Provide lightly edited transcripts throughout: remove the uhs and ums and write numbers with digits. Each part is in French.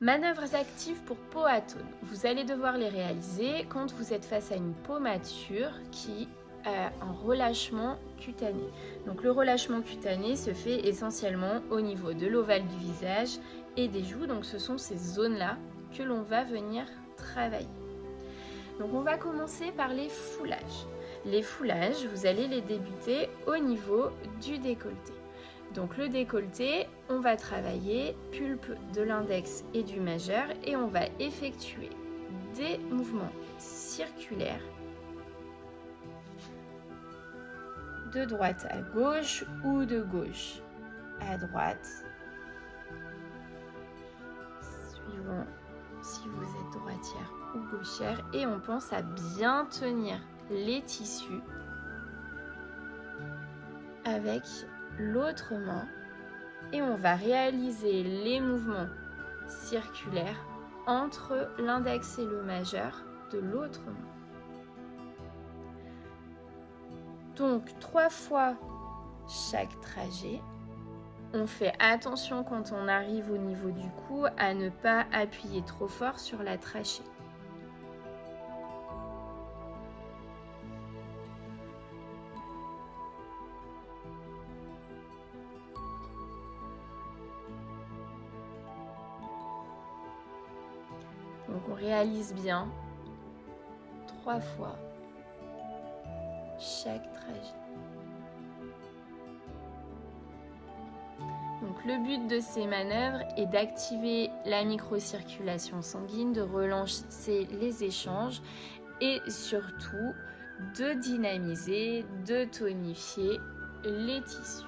Manœuvres actives pour peau atone. Vous allez devoir les réaliser quand vous êtes face à une peau mature qui a un relâchement cutané. Donc le relâchement cutané se fait essentiellement au niveau de l'ovale du visage et des joues. Donc ce sont ces zones-là que l'on va venir travailler. Donc on va commencer par les foulages. Les foulages, vous allez les débuter au niveau du décolleté. Donc le décolleté, on va travailler pulpe de l'index et du majeur et on va effectuer des mouvements circulaires de droite à gauche ou de gauche à droite, suivant si vous êtes droitière ou gauchère, et on pense à bien tenir les tissus avec l'autre main et on va réaliser les mouvements circulaires entre l'index et le majeur de l'autre main. Donc 3 fois chaque trajet. On fait attention quand on arrive au niveau du cou à ne pas appuyer trop fort sur la trachée. Donc on réalise bien 3 fois chaque trajet. Donc le but de ces manœuvres est d'activer la microcirculation sanguine, de relancer les échanges et surtout de dynamiser, de tonifier les tissus.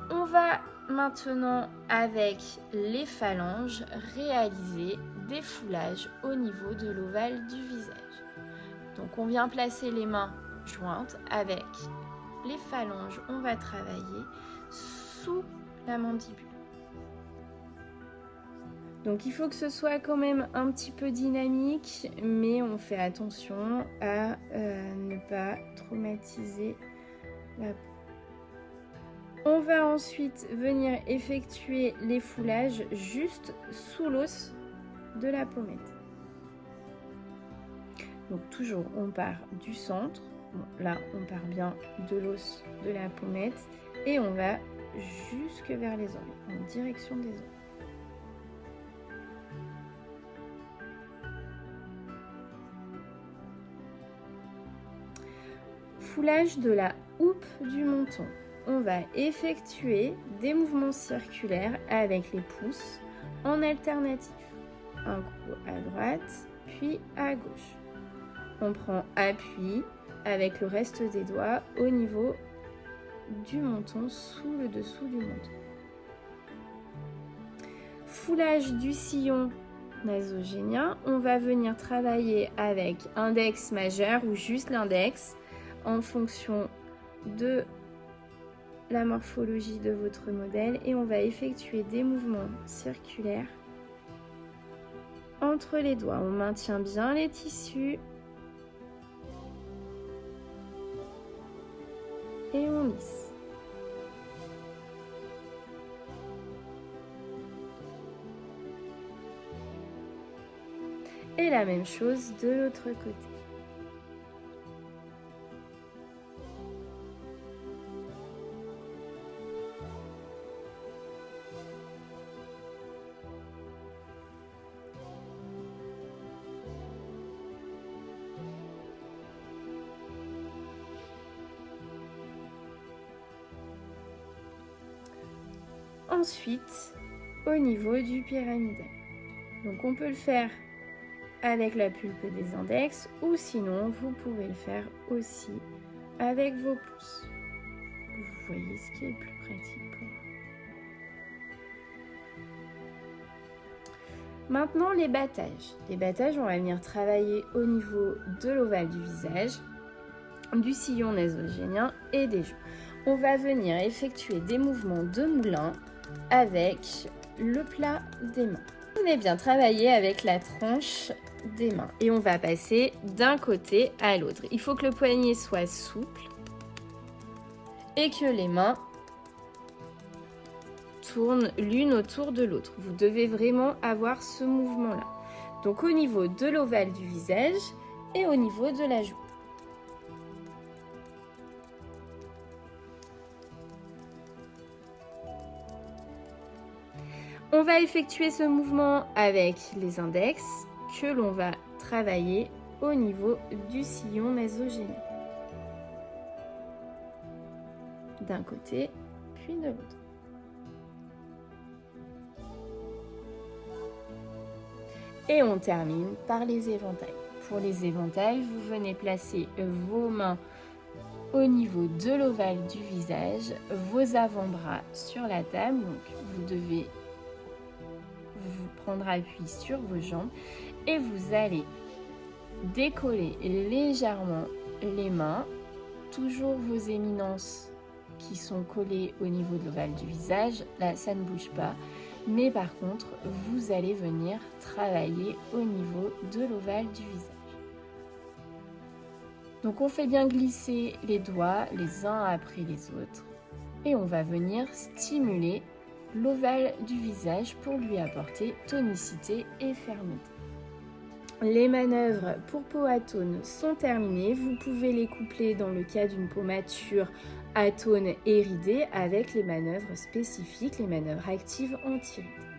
On va maintenant, avec les phalanges, réaliser des foulages au niveau de l'ovale du visage. Donc on vient placer les mains jointes avec les phalanges, on va travailler sous la mandibule. Donc il faut que ce soit quand même un petit peu dynamique, mais on fait attention à ne pas traumatiser la peau. On va ensuite venir effectuer les foulages juste sous l'os de la pommette. Donc toujours on part du centre, bon, là on part bien de l'os de la pommette et on va jusque vers les oreilles, en direction des oreilles. Foulage de la houppe du menton. On va effectuer des mouvements circulaires avec les pouces en alternatif. Un coup à droite, puis à gauche. On prend appui avec le reste des doigts au niveau du menton, sous le dessous du menton. Foulage du sillon nasogénien. On va venir travailler avec index majeur ou juste l'index en fonction de la morphologie de votre modèle et on va effectuer des mouvements circulaires entre les doigts. On maintient bien les tissus et on lisse. Et la même chose de l'autre côté. Ensuite, au niveau du pyramidal. Donc on peut le faire avec la pulpe des index ou sinon vous pouvez le faire aussi avec vos pouces. Vous voyez ce qui est le plus pratique pour vous. Maintenant les battages. Les battages, on va venir travailler au niveau de l'ovale du visage, du sillon nasogénien et des joues. On va venir effectuer des mouvements de moulin avec le plat des mains. On est bien travaillé avec la tranche des mains et on va passer d'un côté à l'autre. Il faut que le poignet soit souple et que les mains tournent l'une autour de l'autre. Vous devez vraiment avoir ce mouvement-là. Donc au niveau de l'ovale du visage et au niveau de la joue. On va effectuer ce mouvement avec les index que l'on va travailler au niveau du sillon nasogénique. D'un côté, puis de l'autre. Et on termine par les éventails. Pour les éventails, vous venez placer vos mains au niveau de l'ovale du visage, vos avant-bras sur la table. Donc vous devez vous prendre appui sur vos jambes et vous allez décoller légèrement les mains, toujours vos éminences qui sont collées au niveau de l'ovale du visage. Là, ça ne bouge pas, mais par contre, vous allez venir travailler au niveau de l'ovale du visage. Donc, on fait bien glisser les doigts les uns après les autres et on va venir stimuler l'ovale du visage pour lui apporter tonicité et fermeté. Les manœuvres pour peau atone sont terminées. Vous pouvez les coupler dans le cas d'une peau mature, atone et ridée avec les manœuvres spécifiques, les manœuvres actives anti-rides.